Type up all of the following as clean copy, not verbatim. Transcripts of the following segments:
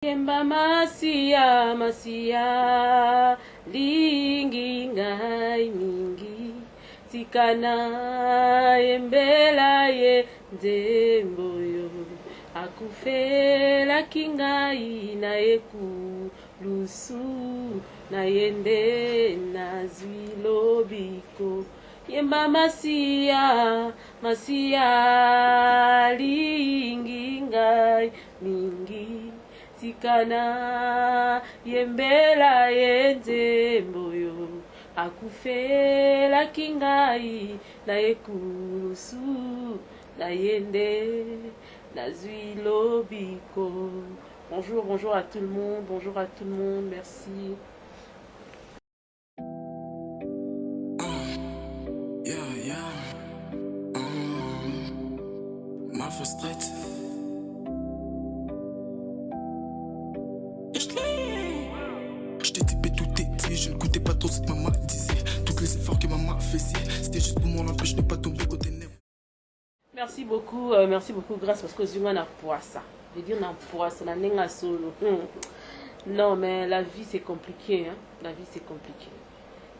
Yemba masia masia lingi ngai mingi tikana yembela ye nzemboyo akufela kingai na eku lusu na yende na zwilobiko yemba masia masia lingi ngai mingi tikana yembela yenzemboyo akufela kingai na ekulusu na yende na zwilobiko. Bonjour, bonjour à tout le monde, bonjour à tout le monde, merci. Ma frustrate. Je t'ai typé tout petit, je ne goûtais pas trop ce que maman disait. Tous les efforts que maman faisait, c'était juste pour m'en empêcher de ne pas tomber au ténèbres. Merci beaucoup, grâce parce que je n'ai pas ça. Je veux dire, ça n'a solo. Non, mais la vie c'est compliqué, hein? La vie c'est compliqué.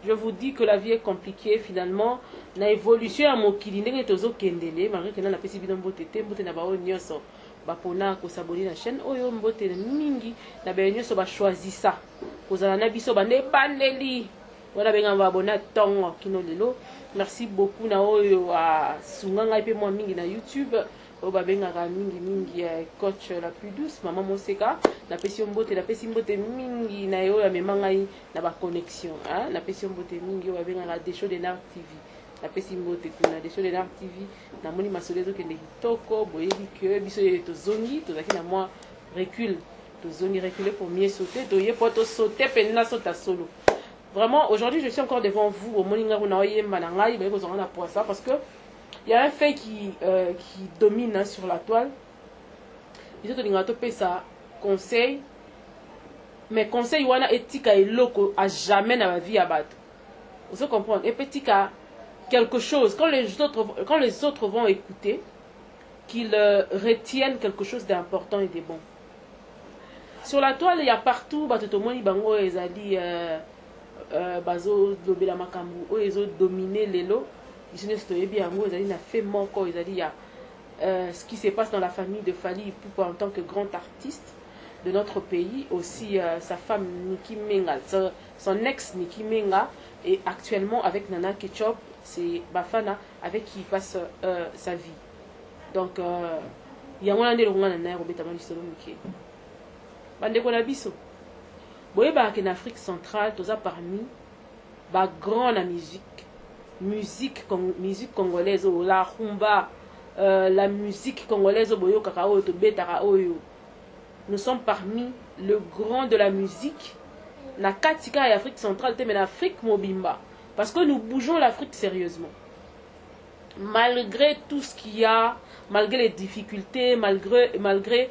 Je vous dis que la vie est compliquée finalement. Na évolution à mon kilinde que tozo kendele, malgré que na pesi bidon botete, bote na bao nyoso. Bapona ko s'abonner la chaîne oyo mbote mingi na ba nyoso ba choisir ça. Kozala na biso ba ne bandeli. Wala benga ba abonner tongo kino lelo. Merci beaucoup na oyo a sunga ngai pe moi mingi na YouTube. O ba benga ka mingi coach la plus douce maman Moseka na pesi mbote mingi na yo ya memangai na ba connexion hein na pesi mbote mingi o ba benga ka des shows de Nart TV na pesi mbote kuna des shows de Nart TV na moni masolezo ke nditoko boyebi que biso to zongi to zaki na moi recule to zongi reculer pour mieux sauter to ye poto sauter penna sauta solo. Vraiment aujourd'hui je suis encore devant vous au moninga na oyemba na ngai ba ko zonga na poisa parce que il y a un fait qui domine hein, sur la toile. Il faut que ça conseil, mais conseil wana etika et loco à jamais dans la vie à battre. Vous comprenez? Et petit quelque chose quand les autres vont écouter, qu'ils retiennent quelque chose d'important et de bon. Sur la toile il y a partout batotomoni bango ezali bazo lobela makambu o ezo dominer lelo. Ce qui se passe dans la famille de Fally Ipupa en tant que grand artiste de notre pays, aussi sa femme Niki Menga, son ex Niki Menga, et actuellement avec Nana Ketchup, c'est Bafana avec qui il passe sa vie. Donc, il y a un peu de en Afrique centrale, tout ça parmi, grand la musique congolaise, la rumba, la musique congolaise, nous sommes parmi le grand de la musique. Na katika et Afrique centrale, mais l'Afrique mobimba. Parce que nous bougeons l'Afrique sérieusement. Malgré tout ce qu'il y a, malgré les difficultés, malgré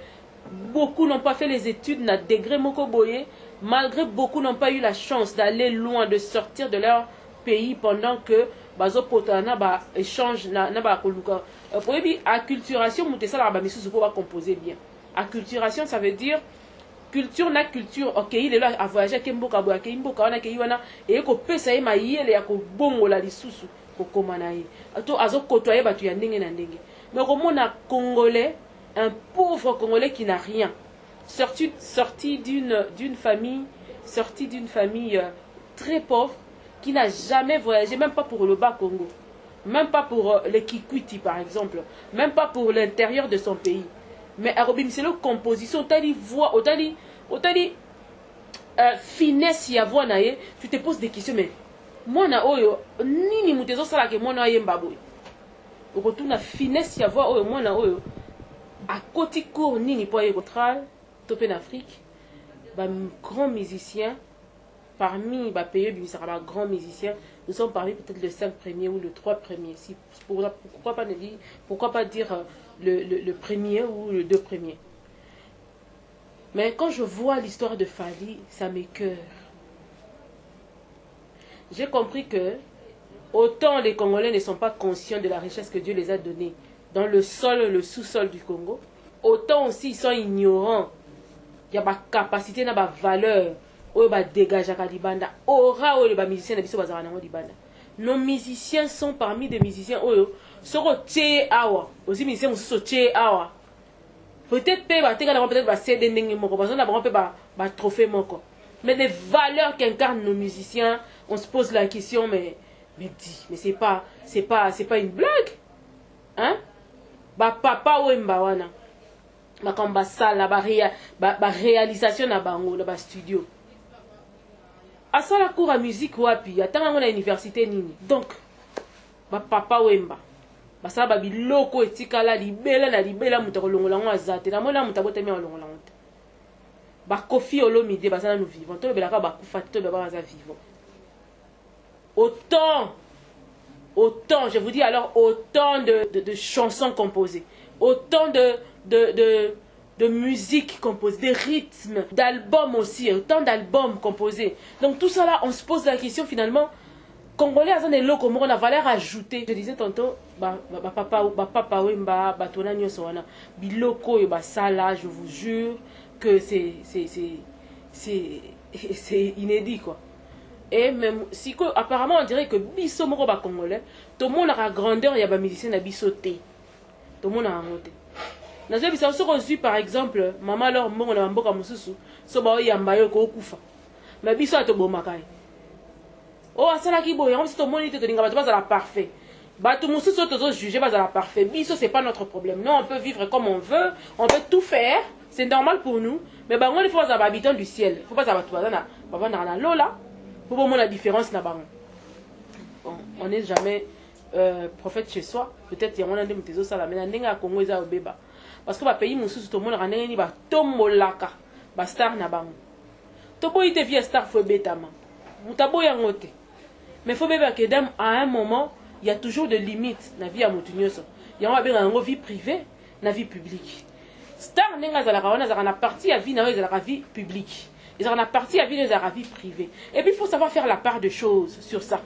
beaucoup n'ont pas fait les études, na degré moko boye, malgré beaucoup n'ont pas eu la chance d'aller loin, de sortir de leur pays pendant que bazo potana ba échange na ba koluka pour acculturation mutesa la ba misu pour composer bien. Acculturation ça veut dire culture na culture OK il est là à voyager kemboka bo kemboka wana ke wana et ko pesa ye mayele ya ko bongola lisusu ko komana ye ato azo kotoyer batu ya ndenge na ndenge mais comment on congolais un pauvre congolais qui n'a rien sorti d'une famille très pauvre qui n'a jamais voyagé, même pas pour le Bas-Congo, même pas pour le Kikwiti par exemple, même pas pour l'intérieur de son pays. Mais à Robin, c'est la composition, t'as voix, t'as finesse ya voix nae, tu te poses des questions, mais moi na oyo, nini mutezo sala ke moi na yembaboy. Au retour na finesse ya voix oyo, moi na oyo, à côté court nini po yekotral, topé en Afrique, bah grand musicien. Parmi les pays grands musiciens, nous sommes parmi peut-être les 5 premiers ou les 3 premiers. Si, pourquoi pas dire le premier ou le 2 premiers. Mais quand je vois l'histoire de Fally, ça m'écoeure. J'ai compris que autant les Congolais ne sont pas conscients de la richesse que Dieu les a donnée dans le sous-sol du Congo, autant aussi ils sont ignorants Il y a ba capacité na ba valeur oyo ba dégager ka libanda aura oyo ba musicien na biso bazala nango libanda. Nos musiciens sont parmi des musiciens oyo soko tche awa aussi musicien mususu tche awa peut-être pe ba teka na peut-être ba CD ndenge moko bazana na bango pe ba trophée moko, mais les valeurs qu'incarnent nos musiciens, on se pose la question mais dis mais c'est pas une blague, hein? Ba papa Wemba wana bakamba sala ba réalisation na bango na ba studio asala cours à musique wapi atanga na université nini. Donc ba papa Wemba basala ba biloko etikala libela na libela muta kolongola ngo azate na mona muta botemi olongola ngo ba Koffi Olomide basala nous vivons to belaka ba kufa to be ba za vivant. Autant, je vous dis alors, autant de chansons composées, autant de musique composée, de rythmes, d'albums aussi, autant d'albums composés. Donc tout ça là, on se pose la question finalement, Congolais a des locaux, on a valeur ajoutée. Je disais tantôt, papa Wemba, batona nyoso wana, biloko et ça là, je vous jure que c'est inédit quoi. Et même si apparemment on dirait que biso moko ba congolais tout le monde a la grandeur il y a ba musicien na biso té tout le monde a monté nazo bisa so reçu par exemple maman alors mbongo na mboka mususu so ba yamba yo ko kufa mais biso ato bomakai oh asala ki boye on se to moni te ninga ba bazala parfait ba tout mususu to juger bazala parfait biso c'est pas notre problème. Non, on peut vivre comme on veut, on peut tout faire, c'est normal pour nous, mais ba ngoni faut za habitants du ciel, faut pas za ba tout bazana baba na lola. Pour voir la différence là-bas. On n'est jamais prophète chez soi. Peut-être qu'il y a un des ça la mais n'enga Congo za obeba. Parce que ba pays mususu tout le monde ranenge ni ba tombolaka ba star na bango. To boy te vie star fo betama. Mutabo ya ngote. Mais faut beba que à un moment, il y a toujours des limites na vie à mutunyoso. Il y a une vie privée, na vie publique. Star n'enga za la kawana za na partie à vie na za vie publique. Ils en ont parti à vie des vie privée. Et puis il faut savoir faire la part de choses sur ça.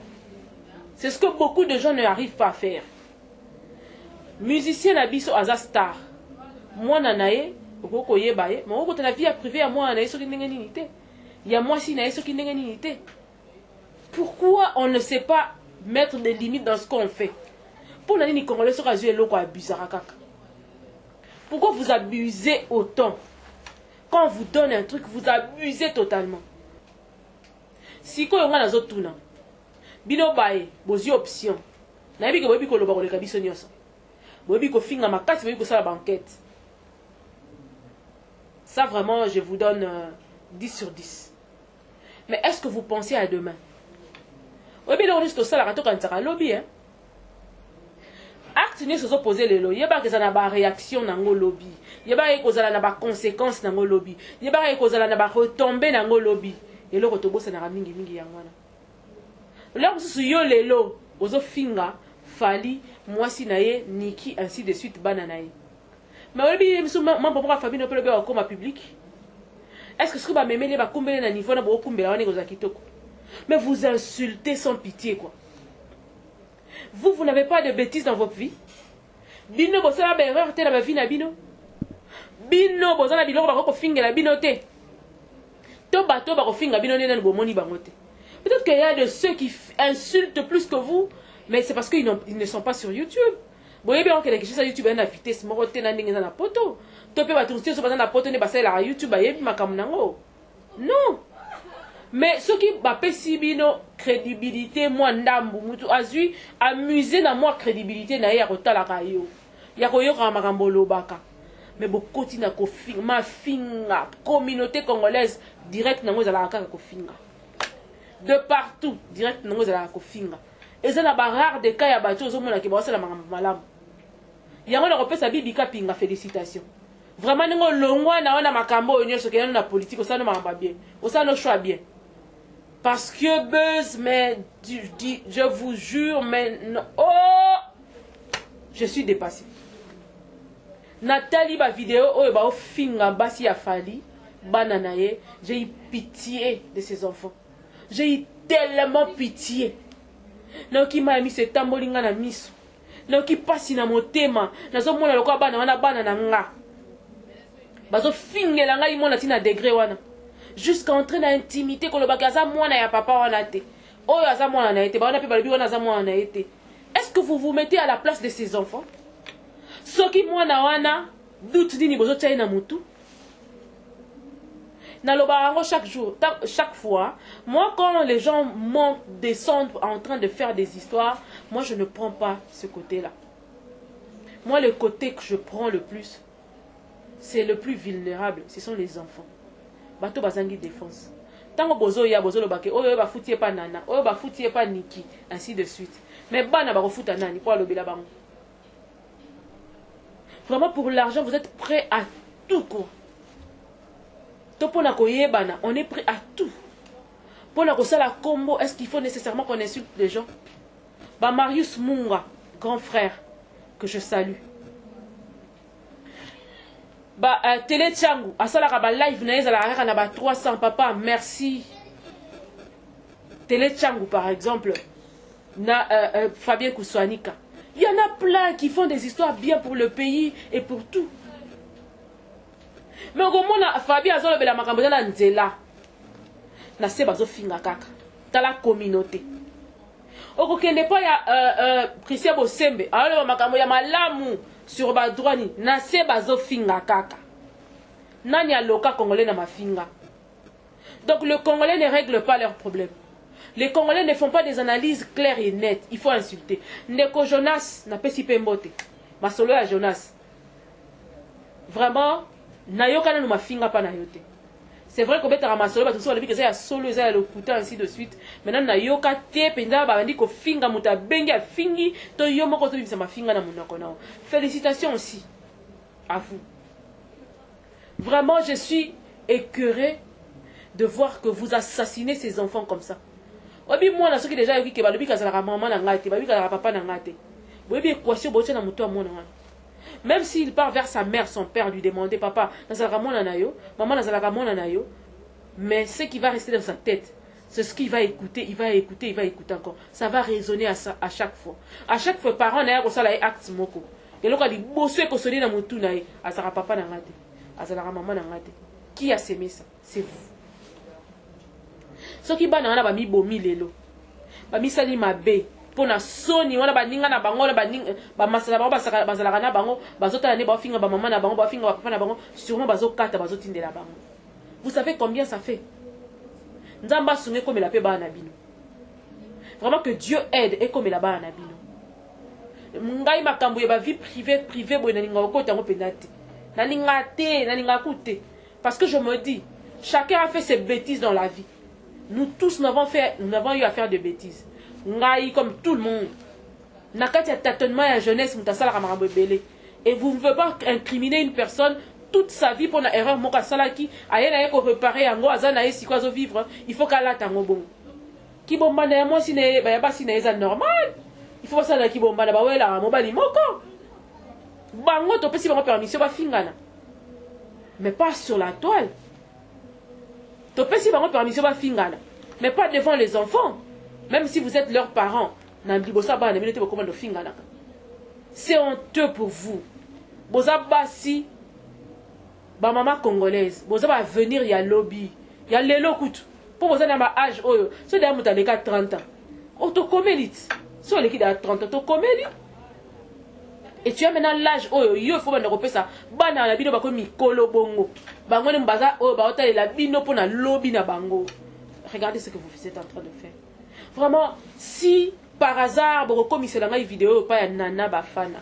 C'est ce que beaucoup de gens n'arrivent pas à faire. Musicien nabiso aza star. Moi nanaye, okoko yebaye, mais okoko na vie privée à moi nanaye soki ndenge nini te. Ya moi si naye soki ndenge nini te. Pourquoi on ne sait pas mettre des limites dans ce qu'on fait? Pour la nini congolais soka zue loko abusara kaka. Pourquoi vous abusez autant? Quand on vous donne un truc, vous abusez totalement. Si vous avez des autres, bino bae, bozi option. Na yebi ke bobi ko loba ko leka biso nyoso. Bobi ko finga makati, bobi ko sala banquette. Ça vraiment, je vous donne 10 sur 10. Mais est-ce que vous pensez à demain? Bobi lo risque ça la rato kan tsaka lobby hein. Acte ni sozo poser les lois, yeba que ça na ba réaction nango lobby. Yeba que ça na ba conséquences nango lobby. Yeba que ça na ba retomber nango lobby. Et le rotobo ça na mingi mingi yangwana. Là vous yo lelo, ozo finga, fali, mwasi na ye, niki ainsi de suite bananaye. Mais obi miso mambo pour famille no pele ba comme public. Est-ce que ce que ba memele ba kumbele na niveau na bo kumbela wana koza kitoko. Mais vous insultez sans pitié quoi. Vous n'avez pas de bêtises dans votre vie. Bino bosala ba erreur te na ba vie na bino. Bino bozala biloko ba ko finga la bino te. To bato ba ko finga bino ne na bomoni bango te. Peut-être qu'il y a de ceux qui insultent plus que vous, mais c'est parce qu'ils ne sont pas sur YouTube. Vous voyez bien que les gens sur YouTube ont invité ce mot te na ndenge na poto. To pe ba tout sur na poto ne ba la YouTube ba yebi makamu nango. Non. Mais ceux qui bapesi bino crédibilité moi ndambu mutu azui amuser na moi crédibilité na ya kotala kayo ya koyoka makambo lobaka mais bokoti na kofinga ma finga communauté congolaise direct nango ezala kaka kofinga de partout direct nango ezala kofinga ezala ba rare de cas ya bato ozomona ke basala makambo malamu yango na kopesa bibika pinga félicitations vraiment ningo longwa na wana makambo onyoso ke na politique osana makambo bien osana choix bien. Parce que buzz, mais je vous jure, mais non. Oh, je suis dépassée. Nathalie, ma vidéo, oh, bah, finga basi a fali, bananaye. J'ai eu pitié de ces enfants. J'ai eu tellement pitié. Non, qui m'a mis ce tambolinga na miso. Non, qui passe na mon thème. Nazo mona lokwa bana wana bana na nga. bazo fingela ngai mwana tina degré wana jusqu'à entrer dans intimité kolobaka za mwana ya papa wana te oyo aza mwana na ete baona pe balobi wana aza mwana na ete. Est-ce que vous vous mettez à la place de ces enfants? Soki mwana wana doute nini bozo tia na mutu na lobarango chaque jour, chaque fois. Moi, quand les gens montent, descendent en train de faire des histoires, moi, je ne prends pas ce côté-là. Moi, le côté que je prends le plus, c'est le plus vulnérable. Ce sont les enfants. Bato bazangi défense. Tango bozo ya bozo lobake, oyo ba foutie pas nana, oyo ba foutie pas Niki, ainsi de suite. Mais bana ba refuta nani pour lobela bango. Vraiment, pour l'argent, vous êtes prêts à tout quoi. On est prêt à tout. Pour la la combo, est-ce qu'il faut nécessairement qu'on insulte les gens? Bah Marius Munga, grand frère, que je salue. Bah Télé Tchangu, à ça la live naïs à la 300 papa, merci. Télé Tchangu par exemple, Fabien Kouswanika. Il y en a plein qui font des histoires bien pour le pays et pour tout. Mais au moment où Fabi a zolo bela makambo na nzela na se bazo finga kaka dans la communauté. Au kende pa ya Christian Bosembe alors makambo ya malamu sur ba droit na se bazo finga kaka. Nani aloka congolais na mafinga. Donc le Congolais ne règle pas leurs problèmes. Les Congolais ne font pas des analyses claires et nettes. Il faut insulter. Ndeko Jonas na pesi pembote. Masolo ya Jonas. Vraiment Nayoka na mafinga pa na yote. C'est vrai qu'on beta ramasolo ba tout ça le bika ya solo za le couteau ainsi de suite. Maintenant nayoka te penda ba bandi ko finga muta bengi a fingi to yo moko to bisa mafinga na munako nao. Félicitations aussi à vous. Vraiment je suis écœuré de voir que vous assassinez ces enfants comme ça. Obi moi na soki déjà yoki ke ba le bika za la maman na ngate, ba bika la papa na ngate. Boyebi équation boche na muto amona wana. Même s'il part vers sa mère, son père lui demander, papa, maman, mais ce qui va rester dans sa tête, c'est ce qu'il va écouter, il va écouter encore. Ça va résonner à chaque fois. À chaque fois, parents n'a pas ça acte moko. Et là, il bosse que sonner dans mon tout naï, azara papa n'angate, azara maman n'angate. Qui a sémé ça? C'est vous. Ce qui va n'a pas mis bomi lelo, ba mi sali mabe. Pour na soni wana baninga na bango na baninga ba masala bango bazalaka na bango bazotala ne ba finga ba maman na bango ba finga ba papa na bango sûrement bazokata bazotindela bango. Vous savez combien ça fait? Nzamba sunge comme la pe ba na bino. Vraiment que Dieu aide et comme la ba na bino. Ngai makambo ya ba vie privée bo na ninga ko tango penate. Na ninga kute parce que je me dis chacun a fait ses bêtises dans la vie. Nous tous nous avons eu à faire des bêtises. Ngai comme tout le monde. Nakati ya tâtonnement ya jeunesse mutasala kamakambo belé. Et vous ne pouvez pas incriminer une personne toute sa vie pour na erreur moka salaki ayena yeko réparer yango azana esi kwazo vivre, il faut kala tango bon. Ki bomba na moi sine ba yaba sine eza normal. Il faut ça la ki bomba na ba wela mobali moko. Bango to pesi bango permission ba fingana. Mais pas sur la toile. To pesi bango permission ba fingana, mais pas devant les enfants. Même si vous êtes leurs parents, c'est honteux pour vous. Si ba maman congolaise, vous allez venir, il y a lobby, il y a les locuts. Pour vous avez un âge, c'est d'ailleurs vous avez 30 ans. Autocomélite. Si vous avez 30 ans, autocomélite. Et tu as maintenant l'âge, il faut que ça. Bana la bino bako mikolo bongo. Bango ne mbaza ba ota la bino pour na lobby na bango. Regardez ce que vous êtes en train de faire. Vraiment, si par hasard, vous commisez dans une vidéo, pas un nana bafana.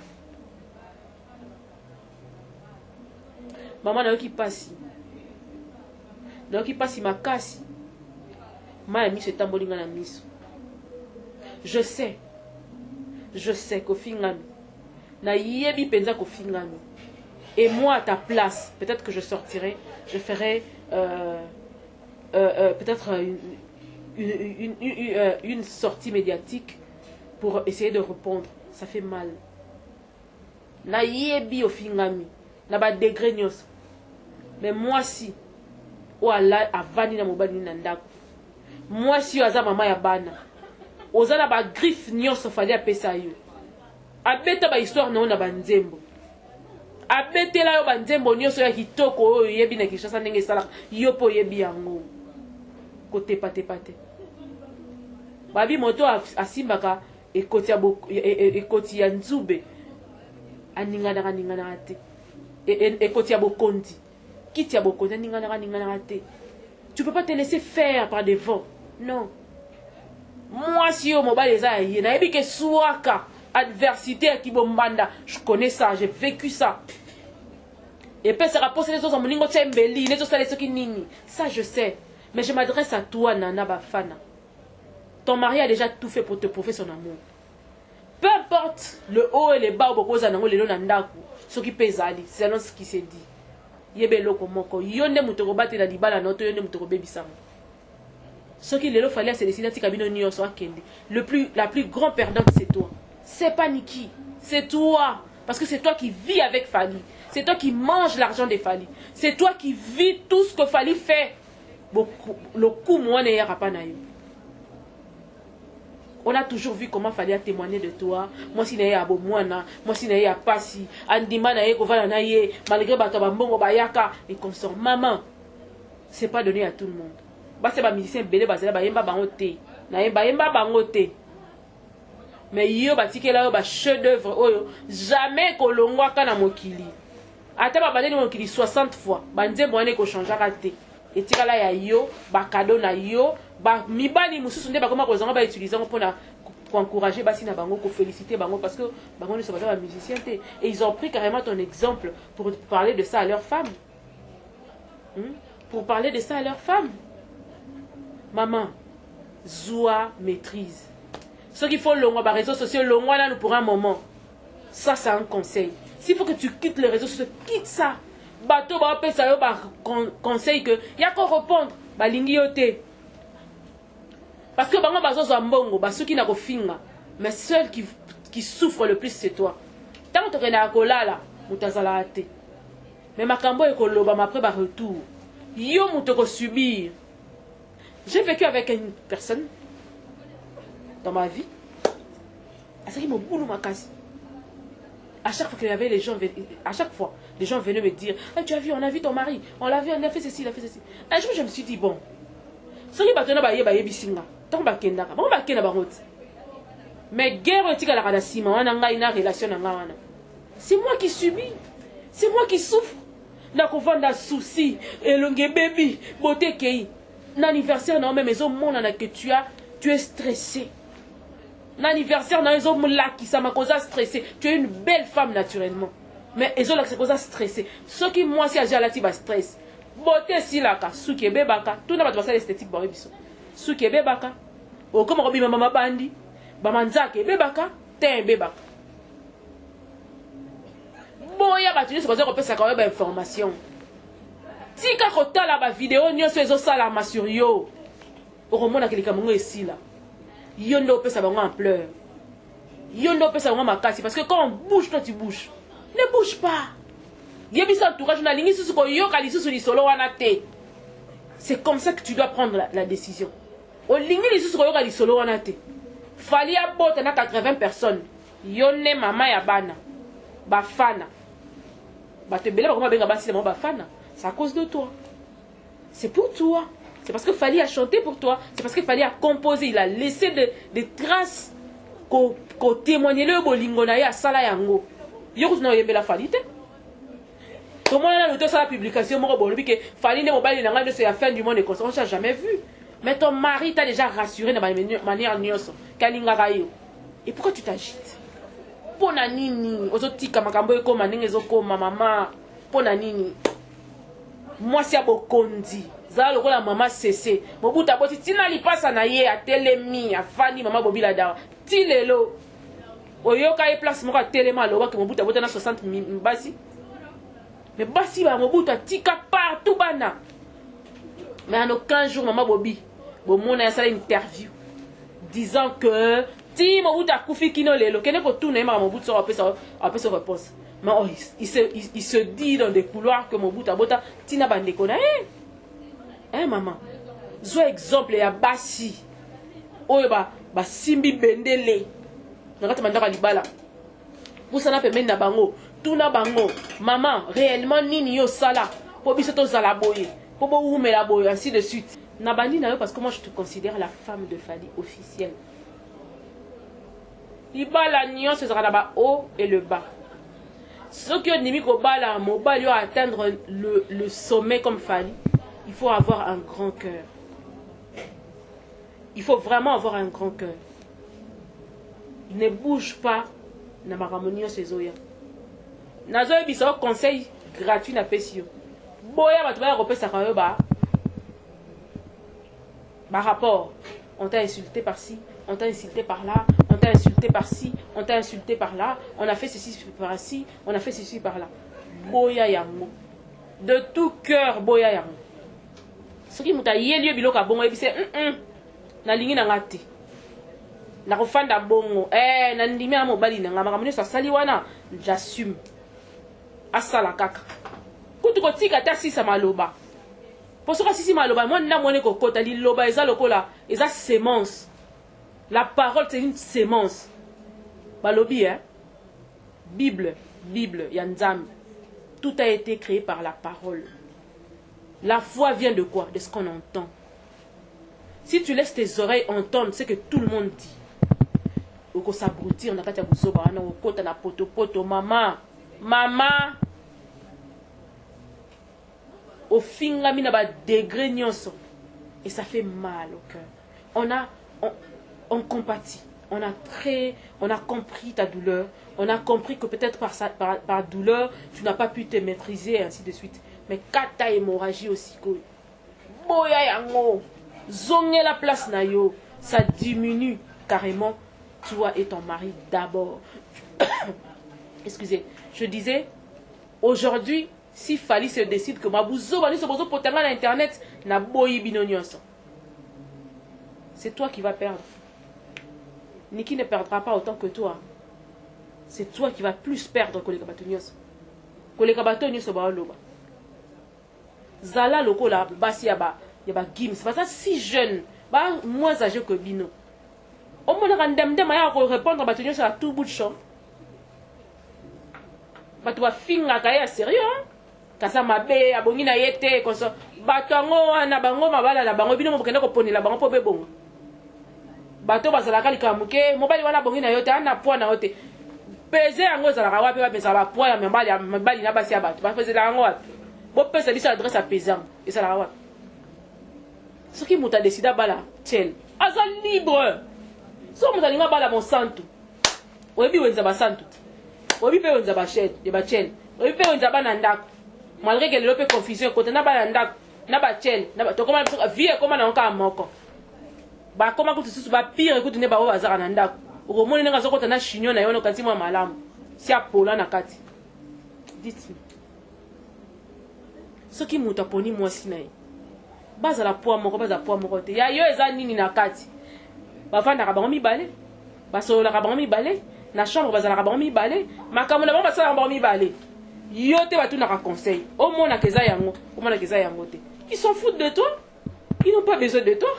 Maman n'a qui passe. N'a qui passe ma casse. Ma mis ce tambolinga na miso. Je sais qu'au final, na yebi penza qu'au final. Et moi à ta place, peut-être que je sortirai, je ferai peut-être une sortie médiatique pour essayer de répondre. Ça fait mal. Na yebi au fingami, na ba degré nyos. Mais moi si, o ala avani na mobali na ndako. Moi si oza mama ya bana, oza na ba griffe nyos fali apesa yo. Abeta ba histoire na ona ba nzembo. abetela yo banzembo nyonso ya kitoko oyo yebi na Kinshasa ndenge esalaka yo po yebi yango kotepatepa te babi moto asimbaka ekoti ya nzube aninganaka te ekoti ya bokondi kiti ya bokondi aninganaka te. Tu peux pas te laisser faire par des vents. Non. Moi, si yo mobile eza ye na yebi ke suaka adversité qui bombanda, je connais ça, j'ai vécu ça. Et puis ça rapporte les autres moningo tembeli, les autres les nini. Ça je sais. Mais je m'adresse à toi Nana Bafana. Ton mari a déjà tout fait pour te prouver son amour. Peu importe le haut et le bas au bokoza nango lelo nandaku, ce qui pèse ali, c'est selon ce qui s'est dit. Yebelo komoko yonde mutoko batela libala noto yonde mutoko bebisamo. Ce qui lelo fallait c'est décider kabino nyonso akende. La plus grande perdante c'est toi. C'est pas Niki, c'est toi parce que c'est toi qui vis avec Fally. C'est toi qui manges l'argent de Fally. C'est toi qui vis tout ce que Fally fait. Le coup moi n'est pas naïf. On a toujours vu comment Fally a témoigné de toi. Moi si naïe abo mwana, moi si naïe apasi, andima naïe kovala naïe, malgré batabambongo bayaka et consort. Maman, c'est pas donné à tout le monde. Bah c'est pas musicien belé bazela ba yemba bangote. Na yemba bangote. Mais yo batike la yo ba chef d'œuvre oyo jamais kolongwa kana mokili. Ata ba bandeli mokili 60 fois. Banze boane ko changer raté. Et tika la ya yo ba cadeau na yo ba mibali mususu nde ba koma ko zanga ba utiliser pour encourager basi na bango ko féliciter bango parce que bango ne sont pas musiciens et ils ont pris carrément ton exemple pour parler de ça à leurs femmes. Pour parler de ça à leurs femmes. Maman, Zoua maîtrise. Ce qu'il faut, l'ongwa, les réseaux sociaux, l'ongwa là, nous pour un moment. Ça, c'est un conseil. S'il faut que tu quittes les réseaux sociaux, quitte ça. Bateau, bah, ça y conseil que, y a qu'à répondre, bah, l'ingioté. Parce que, bah, moi, bah, zambongo, bah, ceux qui n'a qu'au finga. Mais ceux qui souffrent le plus, c'est toi. Tant que tu es à kola là, moutazala ate. Mais ma kambo est koloba, ma après, bah, retour. Yo, moutoko subir. J'ai vécu avec une personne dans ma vie. À chaque fois qu'il y avait les gens, à chaque fois, les gens venaient me dire hey, tu as vu, on a vu ton mari, on l'a vu, on a fait ceci, il a fait ceci. Un jour, je me suis dit bon, ce qui mais guerre, c'est moi qui subis, c'est moi qui souffre. Nakuvanda souci, elonge baby, beauté kei. L'anniversaire non mais maison mon que tu es stressé. L'anniversaire dans les hommes là qui ça m'a causé stressé. Tu es une belle femme naturellement. Mais ils ont là c'est causé stressé. Ce qui moi si j'ai la tiba stress. Beauté si là ka souki bebaka, tout n'a pas de esthétique ba biso. Souki bebaka. O comme robi mama bandi, ba manzake bebaka, ten bebaka. Boya ba tu ne sais pas qu'on ça quand même information. Tika kota la ba vidéo nyonso ezo sala ma sur yo. Oromona kelika mongo ici là. Yo ndo pesa bango en pleurs. Yo ndo pesa bango makasi parce que quand on bouge toi tu bouges. Ne bouge pas. Yebisa entourage na lingi susu ko yo kali susu li solo wana te. C'est comme ça que tu dois prendre la décision. O lingi li susu ko yo kali solo wana te. Fally a bota na 80 personnes. Yo ne mama ya bana. Ba fana. Ba te bela ba koma benga basi ba fana. C'est à cause de toi. C'est pour toi. C'est parce que Fally a chanté pour toi. C'est parce que Fally a composé. Il a laissé des traces qu'on témoigne le bolingo na ya sala yango. Yo na yembe la Fally te. Comment on a noté ça la publication mo bolobi que Fally ne mobile na ngando c'est la fin du monde et qu'on s'en jamais vu. Mais ton mari t'a déjà rassuré de manière nyonso. Kalinga kayo. Et pourquoi tu t'agites? Pona nini? Ozotika makambo ekoma ndenge ezokoma mama. Pona nini? Moi si abokondi za lokola mama cessé mobuta boti tina lipasa na ye atelemi afani mama bobila dawa ti lelo oyoka e place moko atelema loba ke mobuta bota na 60 basi mais basi ba mobuta tika partout bana mais en aucun jour mama bobi bomona ya sala interview disant que ti mobuta kufi kino lelo kene ko tuna ma mobuta so apesa réponse. Mais oh, il se dit dans des couloirs que mon bout à bota tina bandekona maman zo exemple ya basi oyo ba simbi bendele nakata mandaka libala pour ça na pemene na bango tuna bango maman réellement nini yo sala po biso to zala boye po bo umela boye ainsi de suite na bandi na yo parce que moi je te considère la femme de Fally officielle. Libala nyonso ezaka na ba haut et le bas. Ceux qui ont dit que bala mobile yo atteindre le sommet comme Fally, il faut avoir un grand cœur. Il faut vraiment avoir un grand cœur. Ne bouge pas na maramonio sezoya. Nazo ebisa conseil gratuit na pesio. Boya ba tuba repesa kayo ba rapport. On t'a insulté par-ci, on t'a insulté par-là, on t'a insulté par-ci, on t'a insulté par-là, on a fait ceci par-ci, on a fait ceci par-là. Boya yango. De tout cœur boya yango. Ce qui muta yelio biloka bongo ebise na lingi na ngati. Na kofanda bongo na ndimi ya mobali na ngama kamune so sali wana j'assume. Asala kaka. Kutu ko tika taxi sa maloba. Pour ce que si maloba moi na mone ko kota li loba eza lokola eza sémence. La parole c'est une sémence. Balobi Bible yanzam. Tout a été créé par la parole. La foi vient de quoi? De ce qu'on entend. Si tu laisses tes oreilles entendre ce que tout le monde dit, oko s'abrutir na kati ya buzoba na okota na poto mama au fingami na ba degré nyonso et ça fait mal au cœur. On compatit. On a compris ta douleur. On a compris que peut-être par douleur, tu n'as pas pu te maîtriser et ainsi de suite. Mais kata hémorragie aussi ko. Boya yango. Zonge la place na yo, ça diminue carrément toi et ton mari d'abord. Excusez, je disais, aujourd'hui, si Fally se décide que ma bouzo bani se bozo potanga na internet na boyi binonyoso, c'est toi qui vas perdre. Niki ne perdra pas autant que toi. C'est toi qui vas plus perdre que les kabatonyoso. Que les kabatonyoso ba loba. Zala lokola basi yaba Gim, c'est pas ça si jeune, moins âgé que Bino. Au moins, on répondre à sur tout bout de champ. Tu vas finir à sérieux, hein? Kasa mabe, abongi na yete, comme ça. Batango, na bango, mabala, la bango, bino, mokende ko poni, la bango, pobe bon. Bato, bazala kalika muke, mobali wana bongi na yote, ana poa na yote. Pese yango, zala rawa, pe, mais ça va poa, ya mabali, na basi ya bato. Ba faisait la yango, bo pese, biso adresse à pesant, et ça la rawa. Ce qui m'a décidé à bala, tchel. Aza libre. So m'a dit bala mon santo. Obi wenza ba santo. Obi pe wenza ba chel, de ba chel. Obi pe wenza ba nandako. Malgré que le confusion côté na ba nandako, na ba chel, na ba to comment vie comment na onka moko. Ba comment que tu ba pire écoute ne ba o bazara nandako. O moni nga zoko na chignon na yo no kanti mo malamu. Si apola na kati. Dites-moi. Ce qui m'a poni moi sinaï. Baza la poa moko te ya yo eza nini na kati bafanda ka bango mibale basola ka bango mibale na chambre baza ka bango mibale makambo na bango basala ka bango mibale yo te batu na ka conseil au mona keza yango te ils s'en foutent de toi, ils n'ont pas besoin de toi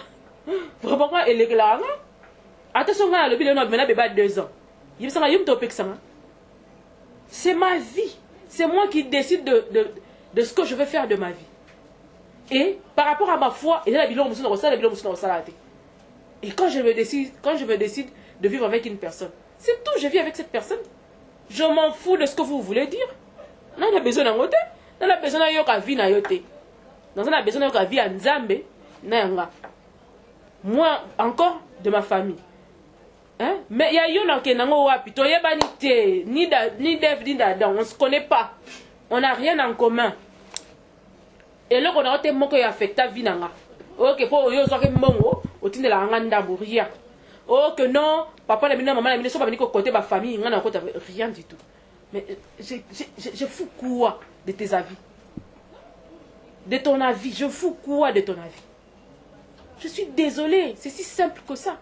vraiment quoi elekela nga attention nga le bileno mena beba 2 ans yibsanga yum to peksanga. C'est ma vie, c'est moi qui décide de ce que je veux faire de ma vie. Et par rapport à ma foi, et quand je me décide de vivre avec une personne, c'est tout, je vis avec cette personne. Je m'en fous de ce que vous voulez dire. On a besoin d'un côté, on a besoin d'un vie na yote. On a besoin d'un vie à Nzambe, na. Moi encore de ma famille. Hein? Mais il y a yon qui nango wapi, to yebanite, ni Dev ni Adam, on se connaît pas. On n'a rien en commun. Et là, on a été moko ya affecta vie nanga. Ok, pour yo soke mongo, au tinde la nganda rien. Ok, non, papa la mina, maman la mina, so pas venir côté ma famille, ngana côté rien du tout. Mais je fous quoi de tes avis? De ton avis, je fous quoi de ton avis? Je suis désolée, c'est si simple que ça.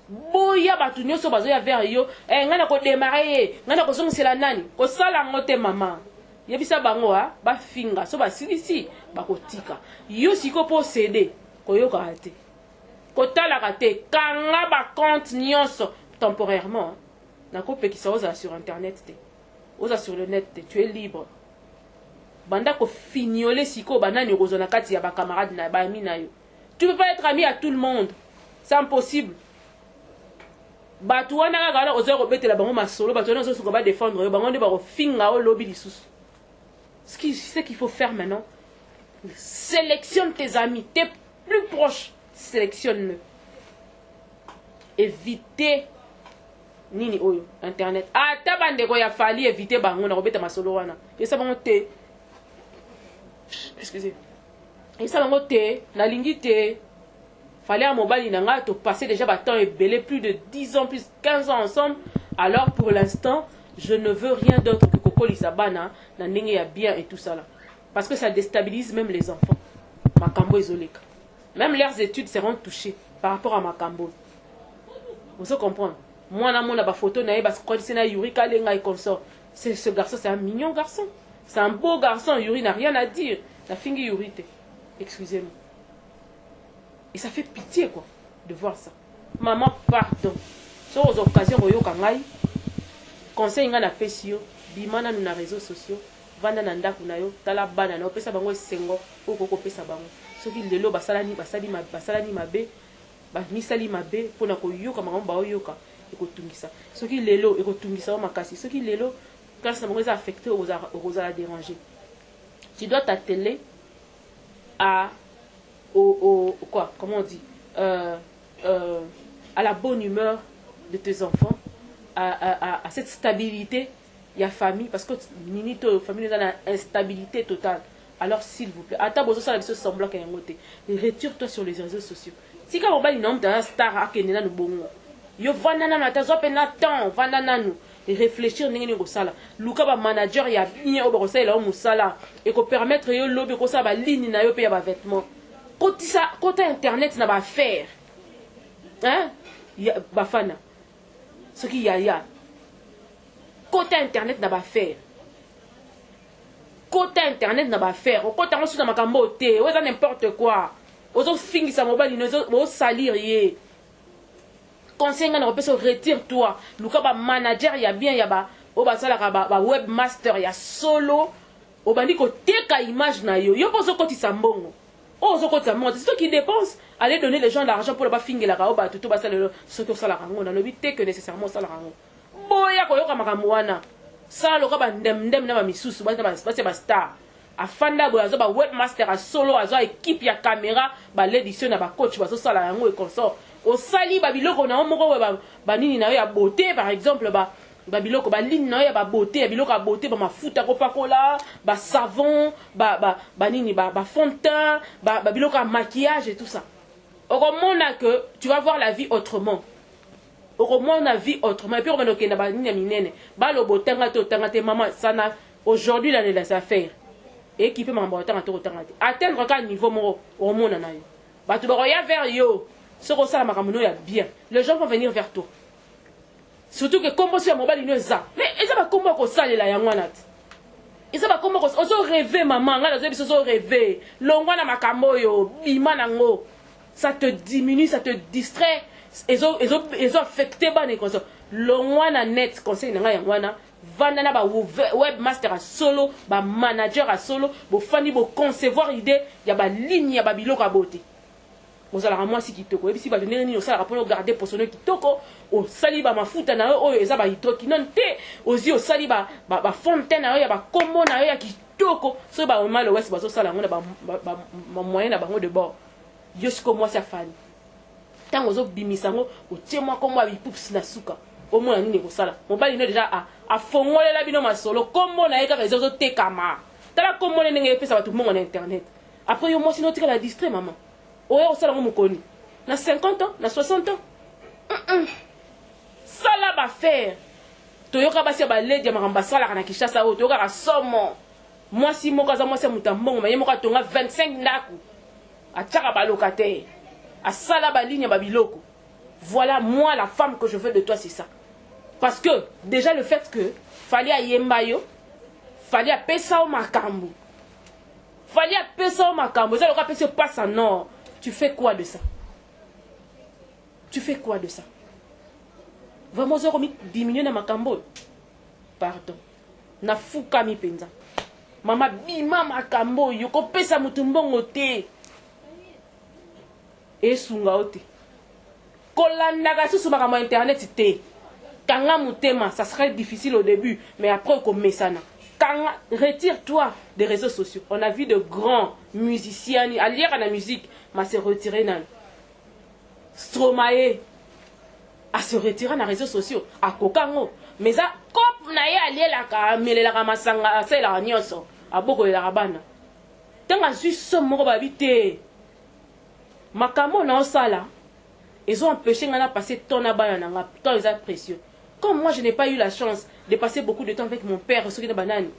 Boya batunyo so bazo ya vers yo, ngana ko démarrer, ngana ko song c'est la nani, ko sala ngote maman. Yebisa bango ba finga so ba silisi ba kotika yo siko po céder ko yo kate ko tala kate kanga ba compte nyonso temporairement na ko pekisa oza sur internet te oza sur le net, tu es libre. Banda ko fignoler siko banani kozona kati ya ba camarade na ba ami na yo. Tu peux pas être ami à tout le monde. C'est impossible. Batu wana kaka ozo ko betela bango masolo, batu wana ozo ko ba défendre yo, bango nde ba ko finga o lobby lisusu. Ce qu'il faut faire maintenant, sélectionne tes amis, tes plus proches, sélectionne-le. Évitez nini oyo internet. Ah tabande ko ya fali éviter bango na ko beta masolo wana. Et ça bango te. Excusez. Et ça bango te, na lingi te. Fallait à mobile nanga to passer déjà temps belé plus de 10 ans plus 15 ans ensemble. Alors pour l'instant, je ne veux rien d'autre que Coco Lisabana, na ndenge ya bien et tout ça là. Parce que ça déstabilise même les enfants. Makambo isolé. Même leurs études seront touchées par rapport à Makambo. Vous comprenez? Moi, na mon ba photo na ba c'est na Yuri Kalenga et consort. Ce garçon, c'est un mignon garçon. C'est un beau garçon. Yuri n'a rien à dire. La fingi Yuri te. Excusez-moi. Et ça fait pitié quoi de voir ça. Maman, pardon. Sur aux occasions royo kangai. Conseil nga na pesio, bimana na réseaux sociaux, vanda na ndaku na yo, tala bana na opesa bango sengo, okoko pesa bango. Soki lelo basali mabe, ba misali mabe pona ko yoka makambo ba yoka ekotungisa. Soki lelo ekotungisa o makasi. Soki lelo quand ça m'a affecté aux la déranger. Tu dois t'atteler à quoi, comment on dit, à la bonne humeur de tes enfants, à cette stabilité, il y a famille, parce que minito famille dans une instabilité totale. Alors s'il vous plaît, attends, vous ça la vie semblant qu'il y a un côté, retire-toi sur les réseaux sociaux. Si quand on va dire un star à Kenena nous bongo, yo vanana na tazo pena temps, vanana nous. Et réfléchir n'engeni ko sala luka ba manager ya bien oba ko sala o musala et ko permettre yo lobi ko sa ba ligne na yo pe ya ba vêtements côté internet na ba faire hein ya ba fana ce qui ya côté internet na ba faire côté internet na ba faire au côté on sous na makambo te o za n'importe quoi ozo fingisa mobile no salir ye conseil nga na repese retire-toi luka ba manager ya bien ya ba o ba sala ba webmaster ya solo o bandi ko teka image na yo poso koti sambongo o zo koti sambongo c'est toi qui dépense aller donner les gens l'argent pour ba fingela ka o ba tutu ba sala ce que sala rango na lobi te que nécessairement sala rango boya ko yoka makambo wana sala ka ba ndem na ba misusu ba ba star afanda bo azo ba webmaster a solo azo équipe ya caméra ba l'édition na ba coach ba so sala rango et consort au sali babiloko na moko ba nini na yo ya beauté par exemple babiloko ba ligne na yo ya ba beauté ya biloko ya beauté ba mafuta ko pakola ba savon ba nini ba fond de teint ba biloko ya maquillage et tout ça. Au moment que tu vas voir la vie autrement. Au moment la vie autrement et puis on va na ba nini ya minene ba lo botanga to tanga te maman sana aujourd'hui là les affaires et qui peut m'emboîter to tanga te atteindre quel niveau mo au monde na yo. Ba tu ba ya vers yo. Ce que ça m'a bien. Les gens vont venir vers toi. Surtout que comme si mobile il ça. Mais ça va comment ko sale la yangwana. Et ça va comment ko ozo rêver maman, nga ozo biso rêver. Longwana makambo yo, bima nango. Ça te diminue, ça te distrait. Ezo affecté ba ne konso. Longwana net conseil nga yangwana. Vanda na ba webmaster a solo, ba manager a solo, bo fani bo concevoir idée, ya ba ligne ya ba biloko a beauté. Vous allez moi si kitoko et puis si ba donner ni osala pour garder pour sonner kitoko o sali ba mafuta na o eza ba hydroquinone te ozi o sali ba fontaine na yo ya ba kombo na yo ya kitoko so ba mal west ba so sala ngona ba moyen na bango de bord yosko moi ça fani tango zo bimisango o tiemwa kombo ba bipups na suka au moins nini ko sala mon bali no déjà a fongolela bino masolo kombo na eka rezo te kama tala kombo nenge pesa ba tout le monde en internet après yo moi sinon tika la distrait maman. Oye, on s'en mukoni. Na 50 ans, na 60 ans. Ça là va faire. Toyoka basi ba lady ya maramba sala kana kishasa o toyoka ka somo. Moi si moka za moi c'est mutambongo, mais moka tonga 25 ndaku. Atchaka ba locataire. A sala ba ligne ba biloko. Voilà moi la femme que je veux de toi c'est ça. Parce que déjà le fait que fallait ayemba yo, fallait appeler ça au makambo. Fallait appeler ça au makambo. Ça le rappelle se passe en or. Tu fais quoi de ça? Tu fais quoi de ça? Vraiment, diminuer dans ma cambo. Pardon. na fukami penza mama bima makambo yo kopesa mutu mbongo te esunga ote kolandaka susu makambo internet te kanga mutema ça serait difficile au début mais après komesana kanga retire-toi des réseaux sociaux. On a vu de grands musiciens alliés à la musique mais se retirer nan Stromae à se retirer dans les réseaux sociaux à kokango mais ça cop na ye allié la ka melela masanga c'est la nyonso aboko la rabana tanga juste moko babité makamo na osala ils ont empêché ngana passer ton abana nanga temps ils précieux comme moi je n'ai pas eu la chance de passer beaucoup de temps avec mon père ce qui est banane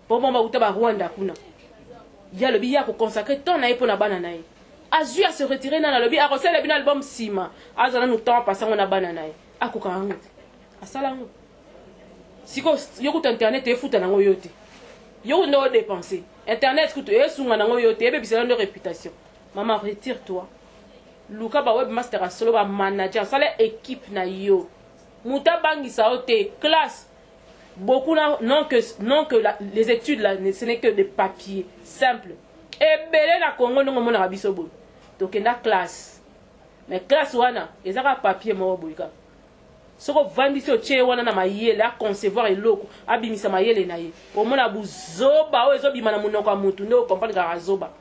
pour moi ba ba Rwanda kuna ya le biya ko consacrer ton na pour na bana nae azu à se retirer dans le biya a reçu le album Sima azana nous temps passer on na bana nae akoka ngo asala ngo siko yoko internet e futa nango yote yo no dépenser internet kutu e sunga nango yote e bebisa de réputation maman retire-toi luka ba webmaster a solo ba manager sala équipe na yo muta bangi sa ote classe beaucoup non que les études là ce n'est que des papiers simples et belé na Congo ngo mona biso bo donc na classe mais classe wana ezaka papier mo boyika soko vandisi otie wana na mayele a concevoir eloko abimisa mayele na ye omona buzoba o ezobima na munoko mutu ndo comprendre ka zoba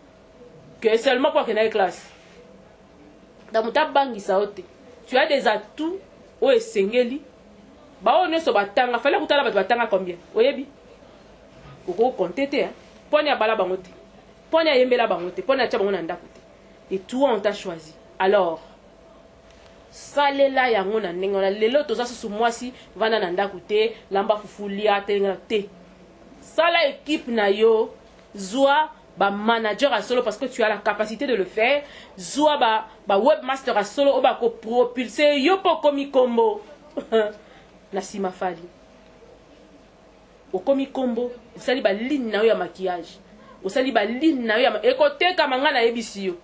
que seulement pour que na classe dans muta bangi sa ote tu as des atouts o esengeli ba on so batanga fallait kutala ba batanga combien oyebi oko compter te poni abala bango te poni ayembela bango te poni atia bango na ndako te et toi on t'a choisi alors salela yango na ndengona lelo toza susu mwasi vana na ndako te lamba fufulia te sala équipe na yo zwa ba manager à solo parce que tu as la capacité de le faire zwa ba webmaster à solo o ba ko propulser yo po komi combo na sima fali okomi combo osali ba ligne na yo ya maquillage osali ba ligne na yo ya ekoteka manga na yebisi yo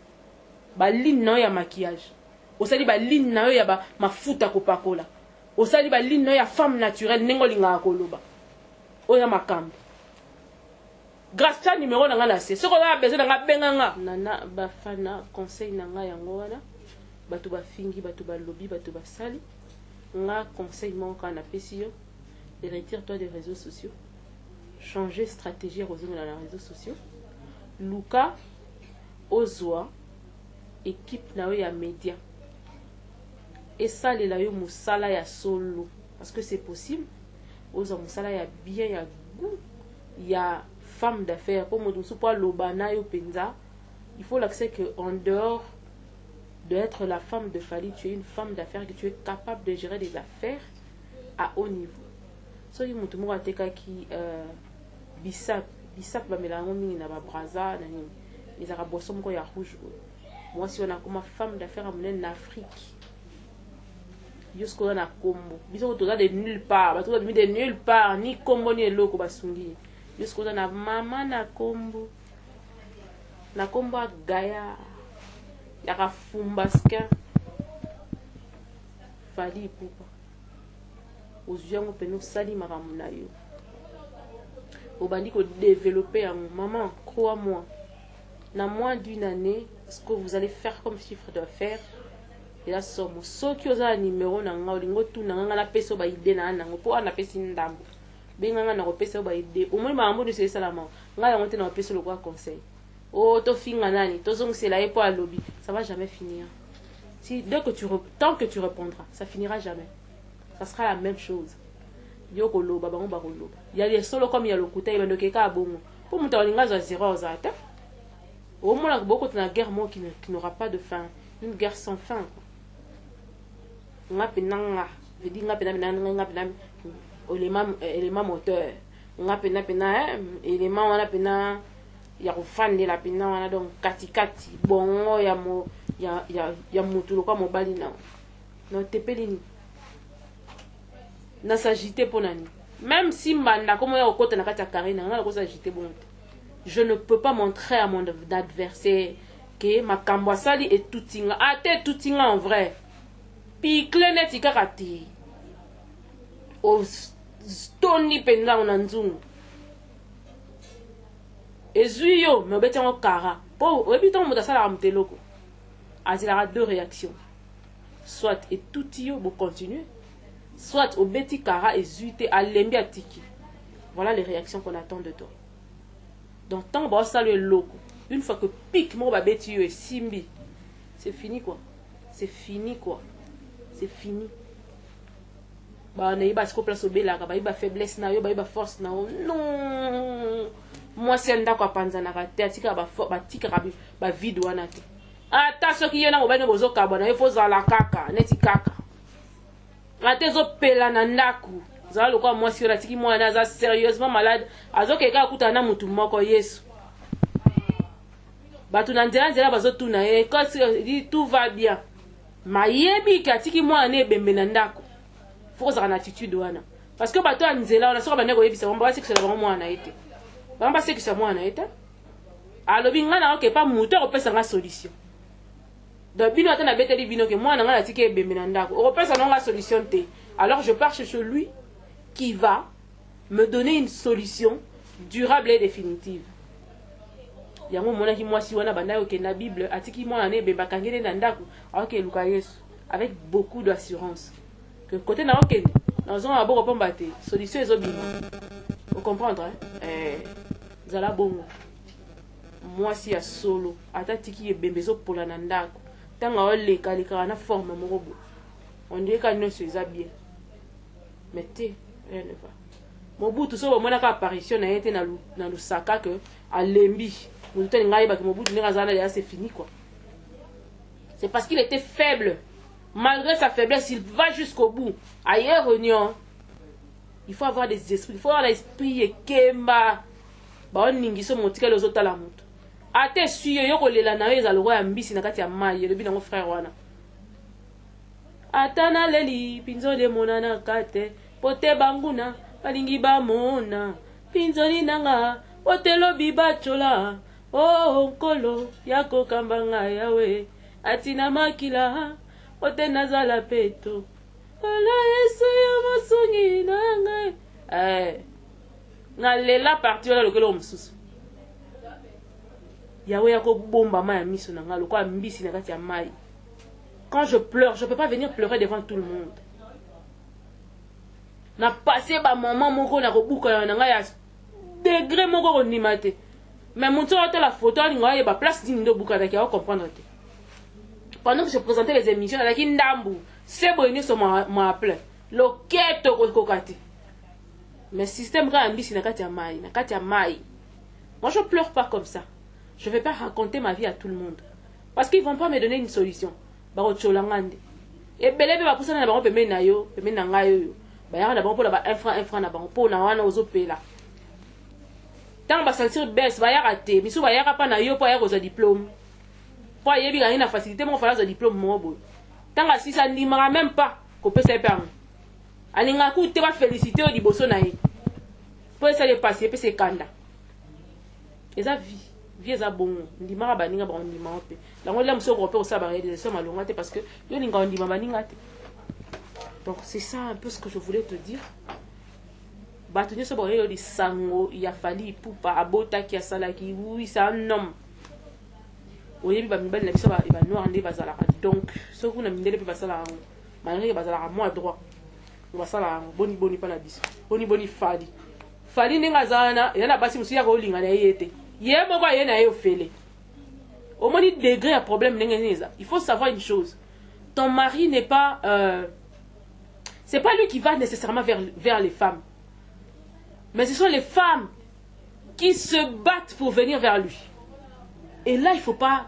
ba ligne na yo ya maquillage osali ba ligne na yo ya ba mafuta kopakola osali ba ligne na yo ya femme naturelle nengo linga koloba oya makambo grâce à numéro na nga na se soko na besoin nga benganga nana ba fana conseil na nga yango wana batu ba fingi batu ba lobby batu ba sali nga conseil mon kana pesio et retire-toi des réseaux sociaux changer stratégie revenir dans les réseaux sociaux luka ozwa équipe na yo ya média et ça les la yo musala ya solo parce que c'est possible ozwa musala ya bien ya goût ya femme d'affaires pour modusu pour lobana yo penza il faut l'accès que en dehors d'être la femme de Fally, tu es une femme d'affaires, que tu es capable de gérer des affaires à haut niveau. So yi mutu moko ateka ki bisap ba melango mingi na ba braza na ni ezaka boisson moko ya rouge. Moi si on a comme femme d'affaires en Afrique. Jusqu'au na kombo. Biso to de nulle part, ba to de nulle part ni kombo ni eloko basungi. Jusqu'au na mama na kombo. Na kombo Gaya. Yaka fumbaskin Fally Ipupa ozuyango peno sali makamuna yo obandi ko développer un maman crois-moi na moins d'une année ce que vous allez faire comme chiffre d'affaires et la somme so ki oza numéro na nga olingo tu na nga na peso ba idée na nango po ana pesi ndambo benga nga na ko pesa ba idée au moins maambo de c'est salama nga yango te na peso le quoi conseil. Oh, to finga nani, to zong c'est là et pas à lobby, ça va jamais finir. Si tant que tu répondras, ça finira jamais. Ça sera la même chose. Yoko loba, bango baro loba. Il y a les solo comme il y a le kuta, il y a le keka bongo. Pour monter en linga à zéro aux atta. Au moins, beaucoup de la guerre qui n'aura pas de fin, une guerre sans fin. Nga penanga, je dis nga penanga, élément moteur. Nga pena, élément wana pena. Ya kufande la pina wana donc katikati bongo ya mutu lokwa mobali na no tepelini na s'agiter pour nani même si manda comme ya okota na kati ya carré na ko s'agiter bon je ne peux pas montrer à mon adversaire que makambo asali et tutinga ate tutinga en vrai pi klenet ikakati o toni penza na nzungu ezui yo me obeti yango kara po oyebi ntango moto asalaka moteloko azilaka deux réactions soit etuti yo bocontinue soit obeti kara ezui te alembi atiki. Voilà les réactions qu'on attend de toi. Donc tant que ça le loco, une fois que pique mon babeti yo et simbi, c'est fini quoi. C'est fini quoi. C'est fini. Bah na iba sko place obela ka ba iba faiblesse na yo ba iba force na yo. Non. Moi c'est ndako panza na ka te atika ba tika ba vide wana te. Ata soki yo na mobano bozo kabona il faut za la kaka, neti kaka. Ate zo pela na ndaku. Zala lokwa moi si ratiki moi na sérieusement malade. Azo keka akuta na mutu moko Yesu. Batu na nzela bazo tuna e quand dit tout va bien. Mayebi katiki moi na ebembe na ndaku. Faut za na attitude wana. Parce que bato nzela on a soka baneko yebisa on ba se que c'est vraiment moi na été. Ba mba se que c'est moi na été. Alobi ngana oke pa mutu opesa nga solution. Donc bino atana beteli bino que moi na nga tiki ebembe na ndaku. Opesa nga solution te. Alors je pars chez lui qui va me donner une solution durable et définitive. Yango mona ki moi si wana banda yo ke na Bible atiki moi na be bakangele na ndaku ok luka Yesu avec beaucoup d'assurance que côté na ok dans un abo repomba te solution ezobima. Vous comprendre hein zala bongo moi si ya solo atatiki ebembezo pola na ndaku tanga ole kalika na forme morobo on dirait que nous c'est bien mais te rien ne va. Mobutu so bomona ka apparition na été na lusaka que alembi mobutu ngai ba que Mobutu ngazana ya c'est fini quoi. C'est parce qu'il était faible. Malgré sa faiblesse, il va jusqu'au bout. Ailleurs réunion. Il faut avoir des esprits, il faut avoir l'esprit et kemba. Ba on ningiso motika les autres la mutu. Ate suyo yo kolela na yo za loko ya mbisi na kati ya mai le binango frère wana. Atana leli pinzole monana kate pote banguna balingi bamona pinzoli nanga otelo bibachola oh nkolo yako kambanga yawe atina makila ote nazala peto ala yesu ya masongi nanga ngalela parti wala lokelo msusu yawe yako bomba ma ya miso nanga lokwa mbisi na kati ya mai. Quand je pleure, je ne peux pas venir pleurer devant tout le monde. Na passé ba maman moko na kobuka na nga ya degré moko ko nimate. Mais mon tour la photo nga ya ba place dindo buka da ki va comprendre te. Pendant que je présentais les émissions avec Ndambu, c'est bon ni so ma appelé. Loketo ko kokati. Mais système ka ambisi na kati ya mai, na kati ya mai. Moi je pleure pas comme ça. Je vais pas raconter ma vie à tout le monde parce qu'ils vont pas me donner une solution. Baro cholangande e belebe ba pusana na bango pembe na yo pembe na ngayo ba yaka na bango pola ba 1 franc na bango pona wana ozopela tant ba sentir baisse ba yaka te misu ba yaka pa na yo po yako za diplôme po yebi ga ina facilité mo fala za diplôme mo bo tant ga sisa ndimaka même pas ko pesa pe an aninga ku te ba féliciter o diboso na ye po ça le passer pe se kanda eza vie vieza bongo ndimaka baninga ba ndimaka pe lango la mso ko pe o saba réalisation malonga te parce que yo linga ndima baninga te. Donc c'est ça un peu ce que je voulais te dire. Batonyo so boyo di sango ya fali pupa abota ki asala ki oui c'est un homme. Oyebi ba mibali na biso ba noir nde bazala. Donc ce qu'on a mindele pe basala ngo malgré que bazala moi droit. Basala boni boni pa na biso. Boni boni fali. Fali ninga zana yana basi musu ya ko linga na yete. Yemo kwa yena yo fele. Au moins degré à problème il faut savoir une chose. Ton mari n'est pas c'est pas lui qui va nécessairement vers les femmes. Mais ce sont les femmes qui se battent pour venir vers lui. Et là il faut pas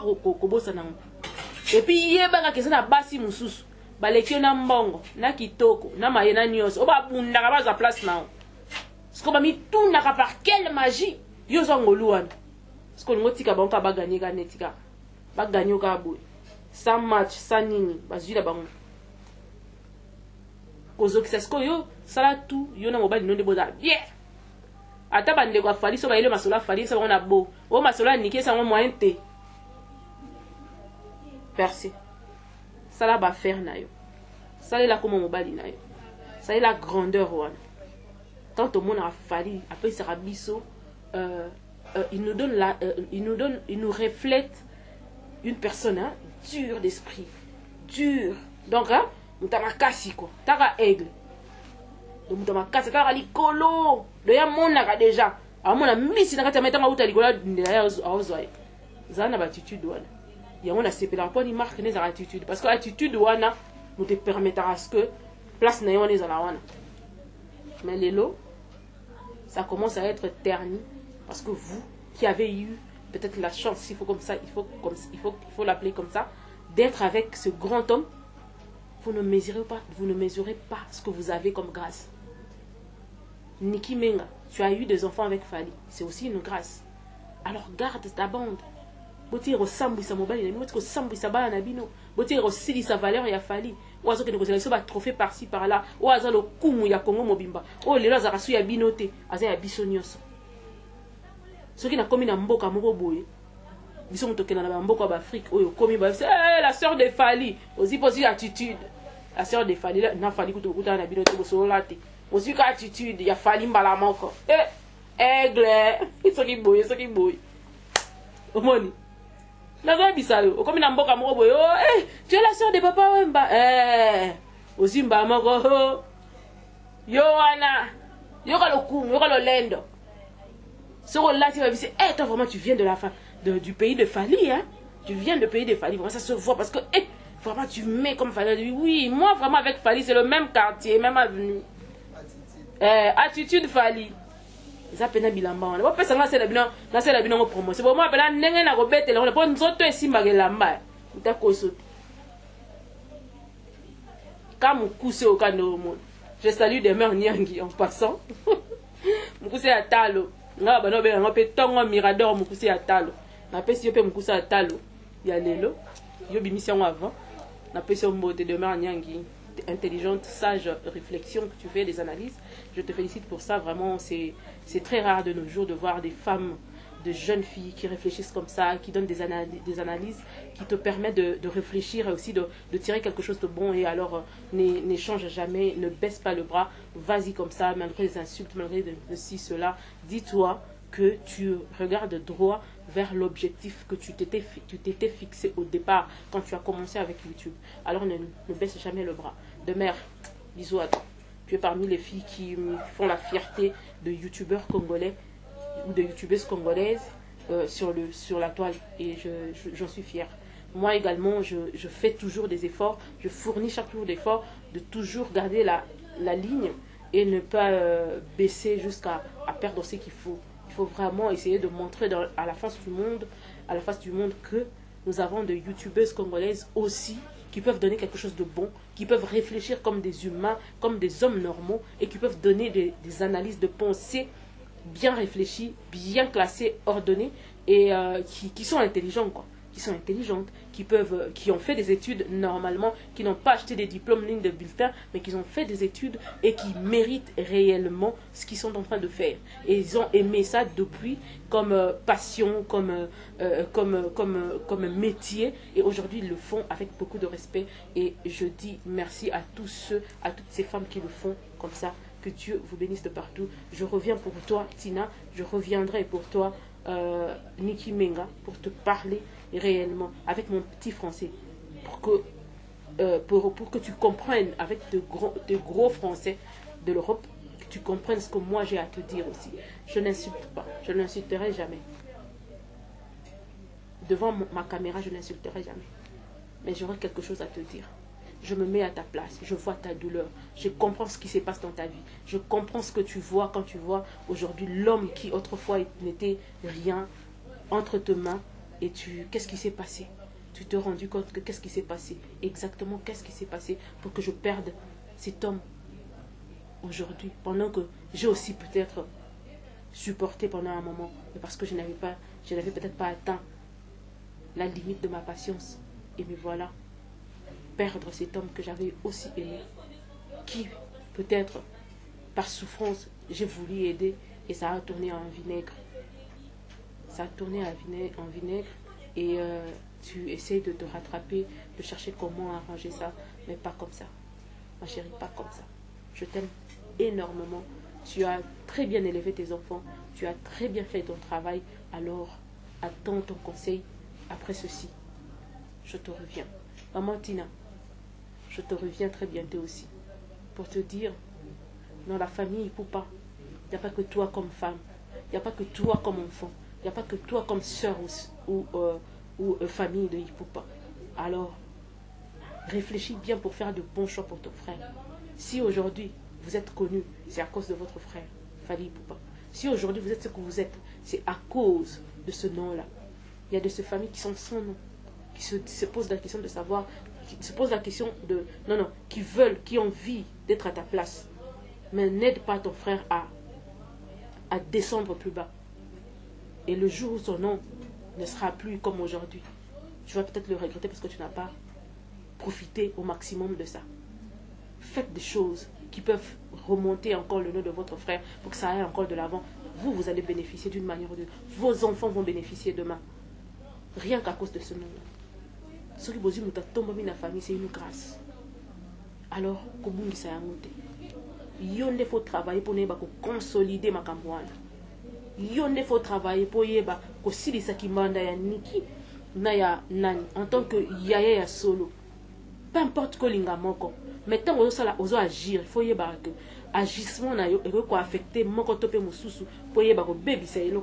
kobo sana. Et puis yeba ka na basi mususu. Balekio na mbongo, na kitoko, na mayena nyos. Oba bunda ka baza place na. Parce que mi tout na par quelle magie yo zongoluana. Parce que nous tika banka ba gagner ga netika. Ba gagner ka boy. Sans match, sans nini, ba zila bango. Kozo ki sesko yo sala tout yo na mobile no de boza. Bien. Ata bande ko fali so ba ile masola fali so on a beau. O masola niké ça moyen te. Percé. Sala ba faire na yo. Sala la comme mobile na yo. Sala la grandeur wana. quand au monde a fallu, après Sarabiso, il nous reflète une personne hein, dure d'esprit, dure. Donc, hein, nous avons cassé quoi, nous avons aigle. Donc, nous avons cassé, nous avons l'icolo. Nous avons déjà. Alors, nous avons mis si nous avons mis l'icolo, nous avons une attitude. Il y a une attitude, il marque une attitude. Parce que l'attitude, nous te permettra à ce que place n'est pas là. Mais les lots, ça commence à être terni. Parce que vous, qui avez eu peut-être la chance, il faut l'appeler comme ça, d'être avec ce grand homme, vous ne mesurez pas ce que vous avez comme grâce. Niki Menga, tu as eu des enfants avec Fali, c'est aussi une grâce. Alors garde ta bande. Boti ressemble sa mobile, il y a ressemble sa balle na bino. Boti ressemble sa valeur ya Fali. Ou azo que nous allons ba trophée par-ci par-là. Ou azo le kumu ya Congo mobimba. Oh les là za ya binote, aza ya bisonyoso. Ce qui n'a commis na mboka moko boye. Biso mutokena na mboka ba Afrique oyo komi ba la sœur de Fali, aussi possible attitude. La sœur de Fali na Fali kutokuta na binote bo late. Aussi ka attitude ya Fali mbala moko. Aigle, ce qui boye. Omoni. Nazo bisalo, okomi na mboka moko boye. Oh, tu es la sœur de papa Wemba. Aussi mba moko. Yoana. Yoka lokumu, yoka lolendo. Ce rôle-là, tu vas dire, toi vraiment, tu viens du pays de Fali, hein? Tu viens du pays de Fali. Vraiment, ça se voit parce que, vraiment, tu mets comme Fali. Oui, moi, vraiment, avec Fali, c'est le même quartier, même avenue. Attitude Fali. Ça peine bilamba. On va pas ça, c'est la bilan promo. C'est pour moi, ben, n'engue na robette, on va nous autres ici, magelamba. T'as quoi sauter? Comme on cousse au canot au monde. Je salue des mères Nyangi en passant. Mon cousse à talo. Nga bano be nga pe tongo mirador mukusi ya talo na pesi yo pe mukusi ya talo ya lelo yo bimission avant na pesi yo mbote de mère Nyangi intelligente sage réflexion que tu fais des analyses, je te félicite pour ça. Vraiment c'est très rare de nos jours de voir des femmes, de jeunes filles qui réfléchissent comme ça, qui donnent des analyses qui te permettent de réfléchir et aussi de tirer quelque chose de bon. Et alors n'échange jamais, ne baisse pas le bras, vas-y comme ça, malgré les insultes, malgré ceci, cela. Dis-toi que tu regardes droit vers l'objectif que tu t'étais fixé au départ quand tu as commencé avec YouTube. Alors ne baisse jamais le bras. De mère, bisous à toi. Tu es parmi les filles qui font la fierté de youtubeurs congolais ou de youtubeuses congolaises sur la toile, et j'en suis fière. Moi également, je fais toujours des efforts, je fournis chaque jour d'efforts de toujours garder la ligne et ne pas baisser jusqu'à perdre ce qu'il faut. Il faut vraiment essayer de montrer à la face du monde que nous avons de youtubeuses congolaises aussi qui peuvent donner quelque chose de bon, qui peuvent réfléchir comme des humains, comme des hommes normaux, et qui peuvent donner des analyses de pensée bien réfléchies, bien classées, ordonnées, et qui sont intelligents, quoi. Qui sont intelligentes, qui ont fait des études normalement, qui n'ont pas acheté des diplômes ni de bulletins, mais qui ont fait des études et qui méritent réellement ce qu'ils sont en train de faire. Et ils ont aimé ça depuis comme passion, comme métier, et aujourd'hui ils le font avec beaucoup de respect. Et je dis merci à toutes ces femmes qui le font comme ça. Que Dieu vous bénisse de partout. Je reviens pour toi, Tina. Je reviendrai pour toi, Niki Menga, pour te parler réellement avec mon petit français, pour que tu comprennes avec de gros français de l'Europe, que tu comprennes ce que moi j'ai à te dire aussi. Je n'insulte pas, je n'insulterai jamais. Devant ma caméra, je n'insulterai jamais. Mais j'aurai quelque chose à te dire. Je me mets à ta place, je vois ta douleur, je comprends ce qui se passe dans ta vie, je comprends ce que tu vois quand tu vois aujourd'hui l'homme qui autrefois n'était rien entre tes mains. Et qu'est-ce qui s'est passé? Tu te rendu compte que qu'est-ce qui s'est passé? Exactement, qu'est-ce qui s'est passé pour que je perde cet homme aujourd'hui, pendant que j'ai aussi peut-être supporté pendant un moment, mais parce que je n'avais peut-être pas atteint la limite de ma patience. Et me voilà, perdre cet homme que j'avais aussi aimé, qui peut-être par souffrance j'ai voulu aider, et ça a tourné en vinaigre. Ça a tourné en vinaigre, et tu essaies de te rattraper, de chercher comment arranger ça, mais pas comme ça. Ma chérie, pas comme ça. Je t'aime énormément. tu as très bien élevé tes enfants, tu as très bien fait ton travail, alors attends ton conseil après ceci. Je te reviens. Maman Tina, je te reviens très bientôt aussi pour te dire, dans la famille, il ne faut pas. Il n'y a pas que toi comme femme, il n'y a pas que toi comme enfant, il n'y a pas que toi comme soeur ou famille de Hippoupa. Alors, réfléchis bien pour faire de bons choix pour ton frère. Si aujourd'hui vous êtes connu, c'est à cause de votre frère, Fally Hippoupa. Si aujourd'hui vous êtes ce que vous êtes, c'est à cause de ce nom-là. Il y a de ces familles qui sont sans nom, qui se posent la question de savoir, qui se posent la question de, non, qui veulent, qui ont envie d'être à ta place. Mais n'aide pas ton frère à descendre plus bas. Et le jour où son nom ne sera plus comme aujourd'hui, tu vas peut-être le regretter parce que tu n'as pas profité au maximum de ça. Faites des choses qui peuvent remonter encore le nom de votre frère pour que ça aille encore de l'avant. Vous allez bénéficier d'une manière ou d'une autre. Vos enfants vont bénéficier demain. Rien qu'à cause de ce nom-là. Ce qui vous tombe dans la famille, c'est une grâce. Alors, comment ça a monté? Il faut travailler pour consolider ma campagne. Il faut travailler pour que ça qui manda ya niki na ya nani en tant que yaya ya solo. Peu importe que linga moko. Mais tant que agir, il faut que agissement na yo et affecter moko topé mususu pour que baby ça y est.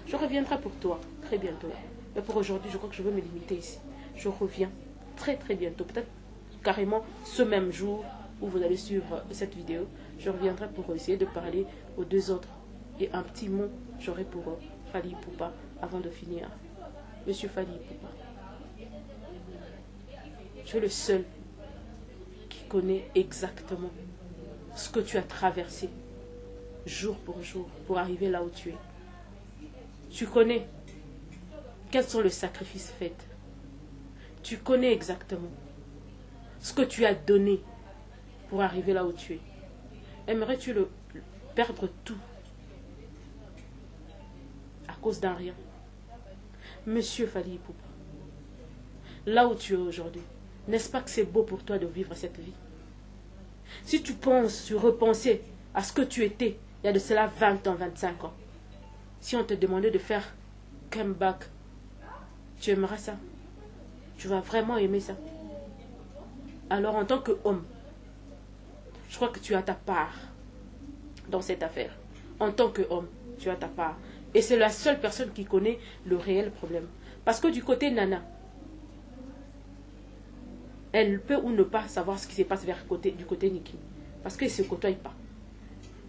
Je reviendrai pour toi très bientôt. Mais pour aujourd'hui, je crois que je vais me limiter ici. Je reviens très bientôt, peut-être carrément ce même jour où vous allez suivre cette vidéo. Je reviendrai pour essayer de parler aux deux autres. Et un petit mot, j'aurai pour Fally Hippoupa avant de finir. Monsieur Fally Hippoupa, tu es le seul qui connaît exactement ce que tu as traversé jour pour jour pour arriver là où tu es. Tu connais quels sont les sacrifices faits. Tu connais exactement ce que tu as donné pour arriver là où tu es. Aimerais-tu perdre tout à cause d'un rien? Monsieur Fally Hippoupa, là où tu es aujourd'hui, n'est-ce pas que c'est beau pour toi de vivre cette vie? Si tu repensais à ce que tu étais il y a de cela 20 ans, 25 ans, si on te demandait de faire comeback, tu aimerais ça? Tu vas vraiment aimer ça? Alors en tant qu'homme, je crois que tu as ta part dans cette affaire. En tant qu'homme, tu as ta part. Et c'est la seule personne qui connaît le réel problème. Parce que du côté Nana, elle peut ou ne pas savoir ce qui se passe du côté Niki. Parce qu'ils ne se côtoient pas.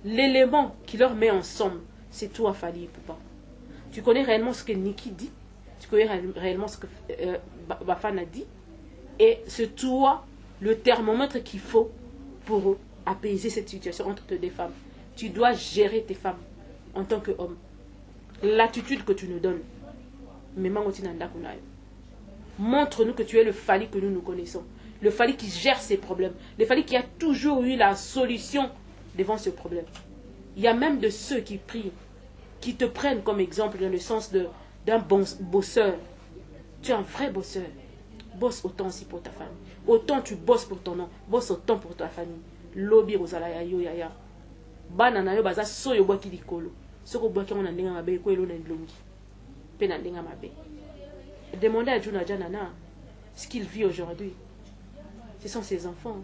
L'élément qui leur met ensemble, c'est toi, Fally Hippoupa. Tu connais réellement ce que Niki dit. Tu connais réellement ce que Bafana dit. Et c'est toi le thermomètre qu'il faut pour apaiser cette situation entre tes deux femmes. Tu dois gérer tes femmes en tant qu'homme. L'attitude que tu nous donnes. Mais montre-nous que tu es le Fally que nous connaissons. Le Fally qui gère ses problèmes. Le Fally qui a toujours eu la solution devant ce problème. Il y a même de ceux qui prient, qui te prennent comme exemple dans le sens d'un bon bosseur. Tu es un vrai bosseur. Bosse autant aussi pour ta famille. Autant tu bosses pour ton nom. Bosse autant pour ta famille. Lobi rozala yo yaya. Bana na yo baza so yo boki likolo. Soko boki on ndenga mabe ko elo na ndlongi. Pe na ndenga mabe. Demandez à Juna Janana ce qu'il vit aujourd'hui. Ce sont ses enfants.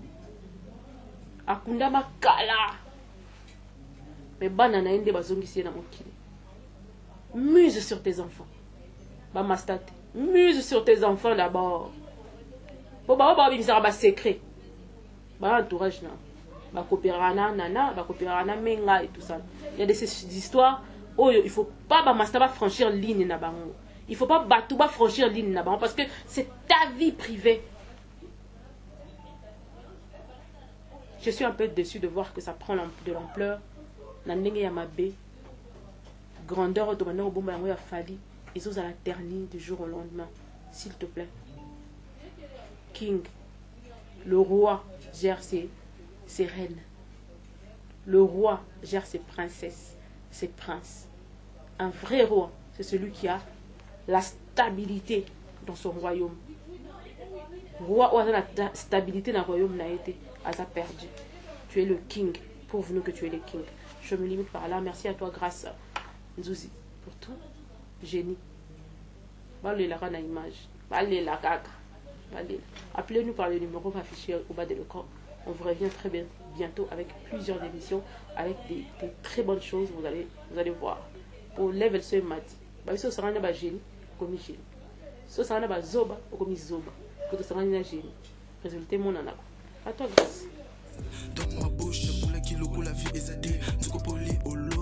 Akunda makala. Mais bana na ende bazongisi na mokili. Muse sur tes enfants. Ba mastate. Muse sur tes enfants d'abord. Pour ba bimisa ba secret. Ba entourage na. Ba kopérana nana, ba kopérana menga et tout ça. Il y a des histoires où il faut pas ba mastaba franchir ligne na bango. Il faut pas batouba franchir ligne na bango parce que c'est ta vie privée. Je suis un peu déçue de voir que ça prend de l'ampleur. Na ndenge ya mabe. Grandeur automatiquement au bomba ya Fally. Ils osent à la dernière du jour au lendemain. S'il te plaît. King. Le roi gère ses reines. Le roi gère ses princesses, ses princes. Un vrai roi, c'est celui qui a la stabilité dans son royaume. Roi ou la stabilité dans le royaume n'a été, a perdu. Tu es le king. Prouve-nous que tu es le king. Je me limite par là. Merci à toi, grâce Nzouzi, pour tout. Génie. Allez la rana image. Allez la gaga. Appelez-nous par le numéro affiché au bas de l'écran. On vous revient très bien, bientôt avec plusieurs émissions, avec des très bonnes choses. Vous allez voir. Pour level ce mati. Bah, ça sera un génie, comme génie. Ça sera un zoba, comme zoba. Que ce sera un génie. Résultat, mon anaco. À toi, grâce. Dans ma bouche, pour la kilo, la vie est zadée. Tu comprends les holos.